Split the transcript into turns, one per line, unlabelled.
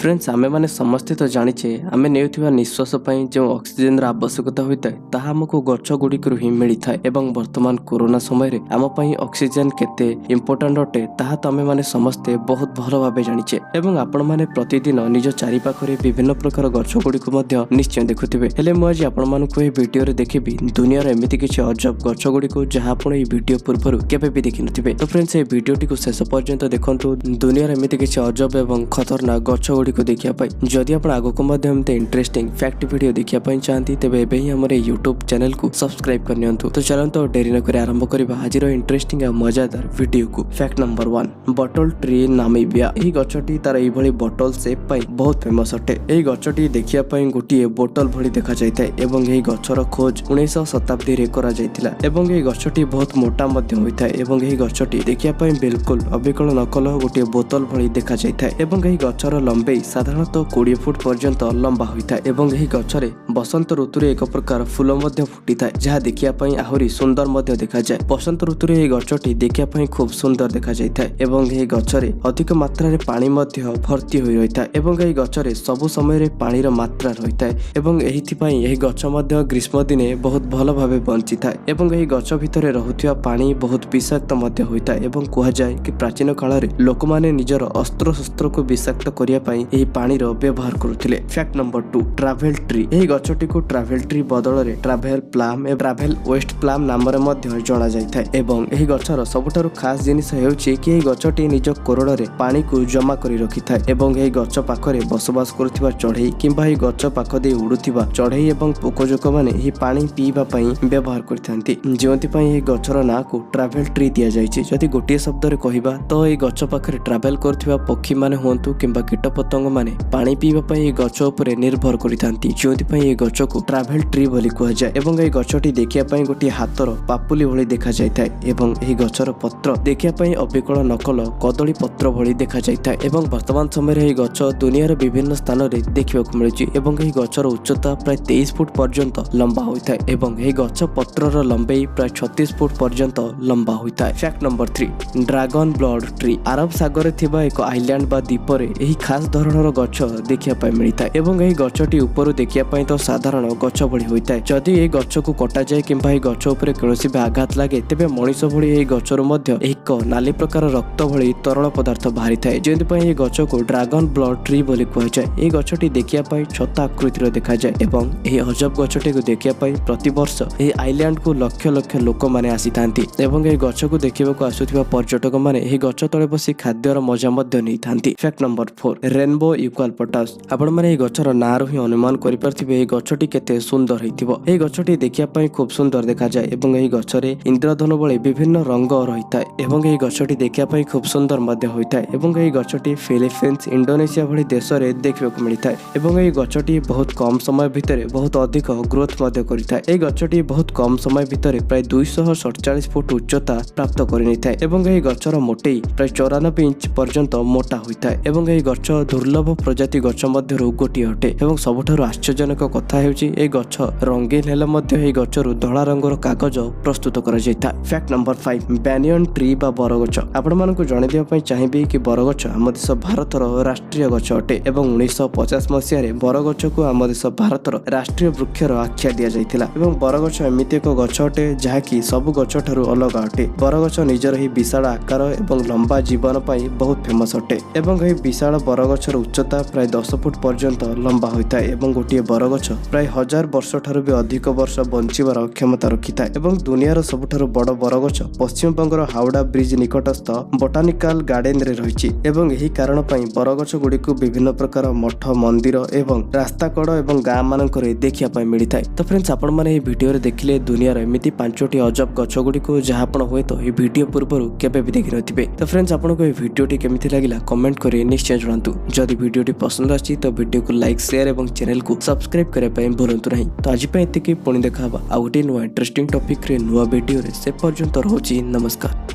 Friends आमे माने समस्ते तो जानिचे आमे नेउथिबा निश्वास पई जो ऑक्सीजन रा आवश्यकता होइता है ताहा हमको गच्छ गुड़िकरु ही मिलिथा एवं वर्तमान कोरोना समय रे आम पई ऑक्सीजन केते इंपोर्टेंट अटे ताहा तो आमे माने समस्ते बहुत भलो भाबे जानिचे एवं आपण माने प्रतिदिन निज चारि पाखरे विभिन्न प्रकार गच्छ गुड़िक मध्य निश्चय देखुथिबे हेले मु आज आपण मानकु ए वीडियो रे देखिबी दुनिया रे एमिति किछि अजब गच्छ गुड़िक जहा आपण ए वीडियो पूर्वरु केबे भी देखि नथिबे। तो फ्रेंड्स ए वीडियोटी को शेष पर्यंत देखंतु दुनिया रे एमिति किछि अजब एवं खतरनाक गच्छ गुड़िक देखिया पाई जदि आपण आगो मध्य एमते इंटरेस्टिंग फैक्ट वीडियो देखिया पाई चाहती तेबे एबे ही हमर YouTube चैनल को सब्सक्राइब कर नियंतु। तो चलंतो डेरी न करे आरंभ करबा आजिरो इंटरेस्टिंग आ मजादार वीडियो को। फैक्ट नंबर 1 बटल ट्री नामीबिया। एही गच्छटी तार एही भली बटल शेप पाई बहुत फेमस अटे। एही गच्छटी देखिया पाई गोटिए बोतल भली देखा जायताय एवं एही गच्छर खोज 19 शताब्दी रे करा जायतिला एवं एही गच्छटी बहुत मोटा मध्य होइताय एवं एही गच्छटी देखिया पाई बिल्कुल अबिकल नकल गोटिए बोतल भली देखा जायताय एवं एही गच्छर लंबे साधारणतः 20 फुट पर्यंत लंबा होइता एवं एही गच्छरे बसंत ऋतुरे एक प्रकार फूल मध्य फुटिता जहाँ देखिया पाई आहुरी सुंदर मध्य देखा जाए। बसंत ऋतुरे एही गच्छटी देखिया पाई खूब सुंदर देखा जायता एवं एही गच्छरे अधिक मात्रा रे पानी मध्य भर्ती होई रहिता एवं एही गच्छरे सब समय रे पानी रो मात्रा रहिता एवं एहिथि पाई एही गच्छ मध्य ग्रीष्म दिने बहुत भलो भाबे बंचिता एवं एही गच्छ भितरे रहुथिया पानी बहुत विषाक्त मध्य होइता एवं कुहा जाए कि प्राचीन काल रे लोक माने निजर अस्त्र शस्त्र को विषाक्त करिया पाई एही पानी रो व्यवहार करुथिले। Fact number 2 travel tree. एही गच्छटी को ट्रैवल ट्री बदल रे ट्रैवल प्लाम ए ट्रैवल वेस्ट प्लाम नाम रे मध्य जणा जायथाय एवं एही गच्छर सबठारु खास जिनिस हेउची कि एही गच्छटी निज कोरड रे पानी को जमा करी रखिथाय एवं एही गच्छ पाखरे बसवास करुथिबा चढ़ई किंबा एही गच्छ पाख दे उडुथिबा चढ़ई एवं पोकजोक माने एही पानी पीबा पई व्यवहार करथांती जेउंति पई एही गच्छर ना को ट्रैवल ट्री दिया जायछि। जदि गोटिए शब्द रे कहिबा तो एही गच्छ पाखरे ट्रैवल करथिबा पक्षी माने होंतु किंबा कीट पतंग माने पानी पीबा पई गच्छ उपरे निर्भर करिथांती जोंति पई ए गच्छ को ट्रैवल ट्री बोली कुहा जाय एवं ए गच्छटी देखिया पई गोटी हातर पापुली भली देखा जायथाय एवं एही गच्छर पत्र देखिया पई अबिकल नकल कदली पत्र भली देखा जायथाय एवं वर्तमान समय रे ए गच्छ दुनिया रे विभिन्न स्थान रे देखिबाकु मिलुची एवं एही गच्छर उच्चता प्राय 23 फुट पर्यंत लंबा होइथाय एवं एही गच्छ पत्रर लंबाई प्राय 36 फुट पर्यंत लंबा होइथाय। Fact number 3 dragon blood tree. Arab Sagar थिबा एक आइलैंड बा द्वीप रे एही खास धरणर गच्छ देखिया पाई मिलिता एवं एही गच्छटी ऊपर देखिया पाई तो साधारण गच्छ भली होइता जदि एही गच्छ को कटा जाए किंबा एही गच्छ ऊपर कोनोसी भी आघात लागे तेबे मनिष भली एही गच्छर मध्य एक नाली प्रकार रक्त भली तरल पदार्थ बाहरी थाए जेंति पई एही गच्छ को ड्रैगन ब्लड ट्री बोली कुहा जाय। एही गच्छटी देखिया पाई छता आकृतिर देखा जाय एवं एही अजब गच्छटी को देखिया पाई प्रति वर्ष एही आइलैंड को लक्ष लक्ष लोक माने आसीथांती एवं एही गच्छ को देखिबाकू आसुथिबा पर्यटक माने एही गच्छ तळे बसी खाद्यर मजा मध्य नैथांती। Fact number 4 rainbow eucalyptus. आपण माने एही गच्छर नाम रो ही अनुमान करि परथिबे एही गच्छटी केते सुंदर हेतिबो। एही गच्छटी देखिया पाई खूब सुंदर देखा जाय एवं एही गच्छरे इंद्रधनु भଳି विभिन्न रंग रहिताय एवं एही गच्छटी देखिया पाई खूब सुंदर मध्य होइताय एवं एही गच्छटी फिलीपींस इंडोनेशिया भଳି देशरे देखिबाकू मिलिताय एवं एही गच्छटी बहुत कम समय भितरे बहुत अधिक ग्रोथ मध्य करिताय। एही गच्छटी बहुत कम समय भितरे प्राय 247 फुट उच्चता प्राप्त करिनिताय एवं एही गच्छर मोटेई प्राय 94 इंच पर्यंत मोटा होइताय एवं एही गच्छ दुर्लभ प्रजाति गच्छ मध्यरु गोटी अटे एवं सबठारु आश्चर्यजनक कथा हेउची एही गच्छ रंगीन हेले मध्य एही गच्छरु धळा रंगर कागज प्रस्तुत करा जायता। फैक्ट नंबर 5 बैनियन ट्री बा बरगछ। आपण मानकु जणे दिया पई चाहिबी कि बरगछ हम देश भारतर राष्ट्रीय गच्छ अटे एवं 1950 मसिया रे बरगछ को हम देश भारतर राष्ट्रीय वृक्षर आख्या दिया जायतिला एवं बरगछ एमिति एक गच्छ अटे जहा कि सब गच्छ ठारु अलग अटे। बरगछ निजर ही विशाल आकार एवं लंबा जीवन पई बहुत फेमस अटे एवं एही विशाल बरगछर उच्चता प्राय 10 फुट पर्यंत लंबा होइताय एवं गोटिए बरगछ प्राय 1000 वर्ष ठारु भी अधिक वर्ष बंचिबार क्षमता रखिताय एवं दुनियार सबठारु बड़ बरगछ पश्चिम बंगर हावड़ा ब्रिज निकटस्थ बोटानिकल गार्डन रे रहिछि एवं एही कारण पई बरगछ गुडी को विभिन्न प्रकार मठ मंदिर एवं रास्ता कड़ एवं गाँ मानकरे देखिया पाई मिलिताय। तो फ्रेंड्स आपण माने एही वीडियो रे देखिले दुनियार एमिति 5टी अजब गच्छ गुडी को जहा आपण होय तो एही वीडियो पूर्वरु केबे भी देखि नथिबे। तो फ्रेंड्स आपण को एही वीडियोटी केमिति लागिला कमेंट करी निश्चय जणांतु। जदि वीडियोटी पसंद आछि तो वीडियो को लाइक शेयर एवं चैनल को सब्सक्राइब करे पई भूलंतु नहीं। तो आज पई एतिकी पुणी देखाबा आ गोटे नुवा इंटरेस्टिंग टॉपिक रे नुवा वीडियो रे से पर्यंत रहउची नमस्कार।